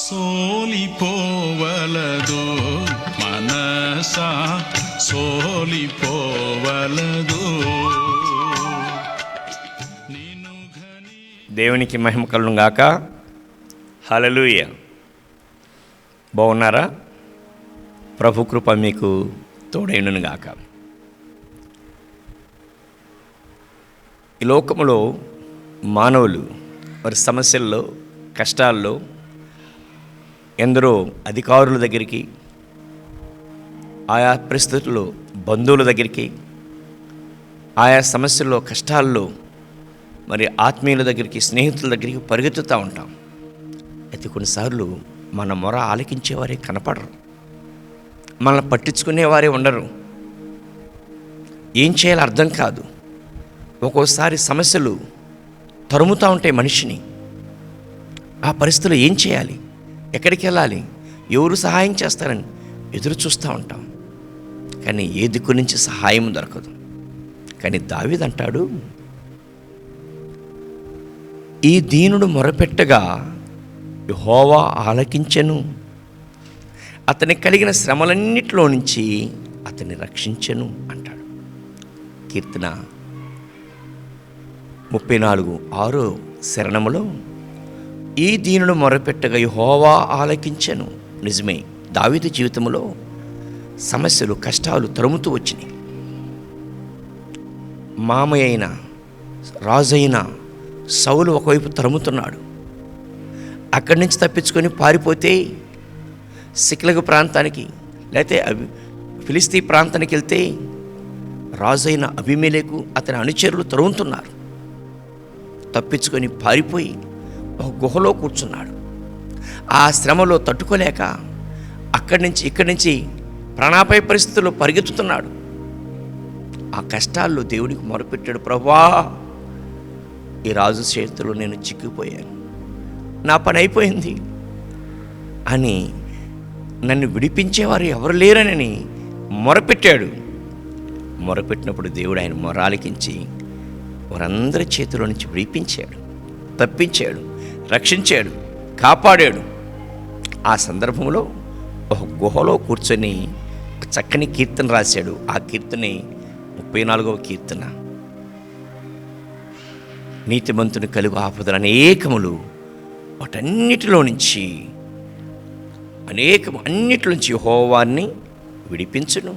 సోలిపోవలదు మనసా సోలిపోవలదు. దేవునికి మహిమ కలుగును గాక. హల్లెలూయా. బాగున్నారా? ప్రభు కృప మీకు తోడైనను గాక. ఈ లోకములో మానవులు వారి సమస్యల్లో, కష్టాల్లో ఎందరో అధికారుల దగ్గరికి, ఆయా పరిస్థితుల్లో బంధువుల దగ్గరికి, ఆయా సమస్యల్లో, కష్టాల్లో మరి ఆత్మీయుల దగ్గరికి, స్నేహితుల దగ్గరికి పరిగెత్తుతూ ఉంటాం. అయితే కొన్నిసార్లు మన మొర ఆలకించేవారే కనపడరు, మనల్ని పట్టించుకునేవారే ఉండరు. ఏం చేయాలో అర్థం కాదు. ఒక్కోసారి సమస్యలు తరుముతూ ఉంటాయి మనిషిని. ఆ పరిస్థితుల్లో ఏం చేయాలి, ఎక్కడికి వెళ్ళాలి, ఎవరు సహాయం చేస్తారని ఎదురు చూస్తూ ఉంటాం. కానీ ఏ దిక్కు నుంచి సహాయం దొరకదు. కానీ దావీదు అంటాడు, ఈ దీనుడు మొరపెట్టగా యెహోవా ఆలకించెను, అతనికి కలిగిన శ్రమలన్నిటిలో నుంచి అతన్ని రక్షించెను అంటాడు. కీర్తన 34:6 శరణములో ఈ దీనుడు మొరపెట్టగా యెహోవా ఆలకించెను. నిజమే, దావీదు జీవితంలో సమస్యలు, కష్టాలు తరుముతూ వచ్చినాయి. మామయ్య అయిన రాజైన సౌలు ఒకవైపు తరుముతున్నాడు. అక్కడి నుంచి తప్పించుకొని పారిపోతే సిక్లగు ప్రాంతానికి, లేకపోతే ఫిలిస్తీ ప్రాంతానికి వెళ్తే రాజైన అబీమెలెకు అతని అనుచరులు తరుముతున్నారు. తప్పించుకొని పారిపోయి ఒక గుహలో కూర్చున్నాడు. ఆ శ్రమలో తట్టుకోలేక ఇక్కడి నుంచి ప్రాణాపాయ పరిస్థితుల్లో పరిగెత్తుతున్నాడు. ఆ కష్టాల్లో దేవుడికి మొరపెట్టాడు, ప్రభువా, ఈ రాజు చేతిలో నేను చిక్కిపోయాను, నా పని అయిపోయింది అని, నన్ను విడిపించేవారు ఎవరు లేరని మొరపెట్టాడు. మొరపెట్టినప్పుడు దేవుడు ఆయన మొర ఆలకించి వారందరి చేతిలో నుంచి విడిపించాడు, తప్పించాడు, రక్షించాడు, కాపాడాడు. ఆ సందర్భంలో ఒక గుహలో కూర్చొని ఒక చక్కని కీర్తన రాశాడు. ఆ కీర్తన 34వ కీర్తన. నీతిమంతుని కలుగు ఆపదలు అనేకములు, వాటన్నిటిలో నుంచి అన్నిటి నుంచి యెహోవాని విడిపించును.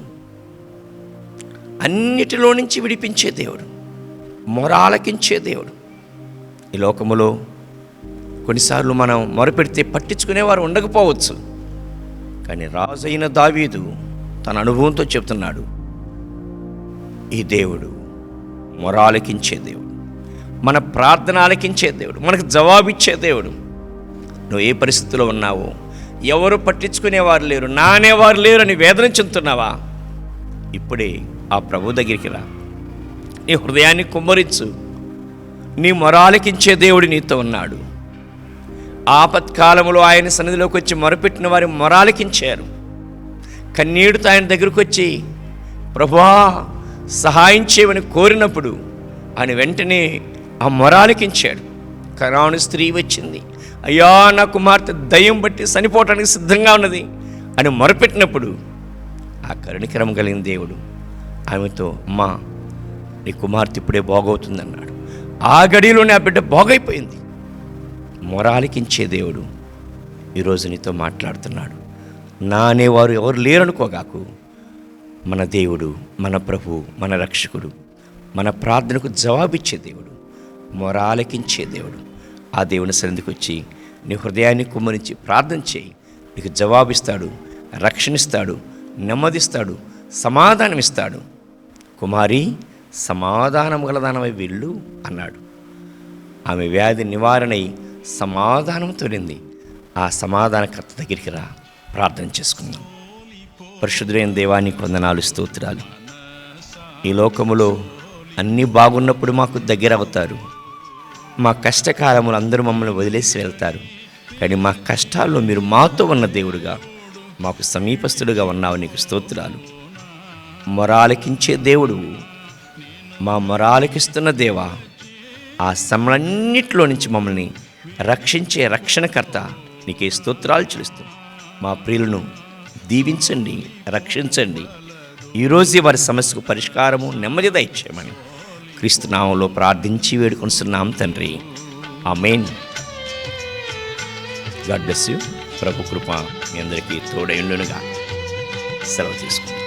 అన్నిటిలో నుంచి విడిపించే దేవుడు, మొర ఆలకించే దేవుడు. ఈ లోకములో కొన్నిసార్లు మనం మొరపెడితే పట్టించుకునేవారు ఉండకపోవచ్చు. కానీ రాజైన దావీదు తన అనుభవంతో చెప్తున్నాడు, ఈ దేవుడు మొర ఆలకించే దేవుడు, మన ప్రార్థన ఆలకించే దేవుడు, మనకు జవాబిచ్చే దేవుడు. నువ్వు ఏ పరిస్థితిలో ఉన్నావో, ఎవరు పట్టించుకునేవారు లేరు, నానేవారు లేరు అని వేదన చెందుతున్నావా? ఇప్పుడే ఆ ప్రభు దగ్గరికి రా, నీ హృదయాన్ని కుమ్మరించు. నీ మొర ఆలకించే దేవుడు నీతో ఉన్నాడు. ఆపత్కాలంలో ఆయన సన్నిధిలోకి వచ్చి మొరపెట్టిన వారి మొర ఆలకించారు. కన్నీడుతో ఆయన దగ్గరకు వచ్చి ప్రభువా సహాయం చేయమని కోరినప్పుడు ఆయన వెంటనే ఆ మొర ఆలకించాడు. కనాను స్త్రీ వచ్చింది, అయ్యా నా కుమార్తె దయ్యం బట్టి చనిపోవటానికి సిద్ధంగా ఉన్నది అని మొరపెట్టినప్పుడు ఆ కరుణికరం కలిగిన దేవుడు ఆమెతో, అమ్మా నీ కుమార్తె ఇప్పుడే బాగవుతుందన్నాడు. ఆ గడిలోనే ఆ బిడ్డ బాగైపోయింది. మొర ఆలకించే దేవుడు ఈరోజు నీతో మాట్లాడుతున్నాడు. నా అనేవారు ఎవరు లేరనుకోగాకు. మన దేవుడు, మన ప్రభు, మన రక్షకుడు, మన ప్రార్థనకు జవాబిచ్చే దేవుడు, మొర ఆలకించే దేవుడు. ఆ దేవుని సన్నిధికి వచ్చి నీ హృదయాన్ని కుమ్మరించి ప్రార్థన చేయి. నీకు జవాబిస్తాడు, రక్షణిస్తాడు, నెమ్మదిస్తాడు, సమాధానమిస్తాడు. కుమారి సమాధానం గలదానమై వెళ్ళు అన్నాడు. ఆమె వ్యాధి నివారణై సమాధానం తొలింది. ఆ సమాధానకర్త దగ్గరికి రా, ప్రార్థన చేసుకుందాం. పరిశుద్ధులైన దేవానికి వందనాలు, స్తోత్రాలు. ఈ లోకములో అన్నీ బాగున్నప్పుడు మాకు దగ్గర అవుతారు. మా కష్టకాలములు అందరూ మమ్మల్ని వదిలేసి వెళ్తారు. కానీ మా కష్టాల్లో మీరు మాతో ఉన్న దేవుడుగా, మాకు సమీపస్తుడుగా ఉన్నావు. నీకు స్తోత్రాలు. మొరాలకించే దేవుడు, మా మొరాలకిస్తున్న దేవా, ఆ శ్రమలన్నిటిలో నుంచి మమ్మల్ని రక్షించే రక్షణకర్త నీకే స్తోత్రాలు చెల్లిస్తాం. మా ప్రియులను దీవించండి, రక్షించండి. ఈరోజే వారి సమస్యకు పరిష్కారము, నెమ్మది దయచేయమని క్రీస్తు నామంలో ప్రార్థించి వేడుకొనిస్తున్నాం తండ్రి. ఆమేన్. God bless you. ప్రభు కృప మీ అందరికీ తోడై ఉండునుగా. సెలవు తీసుకుంటాం.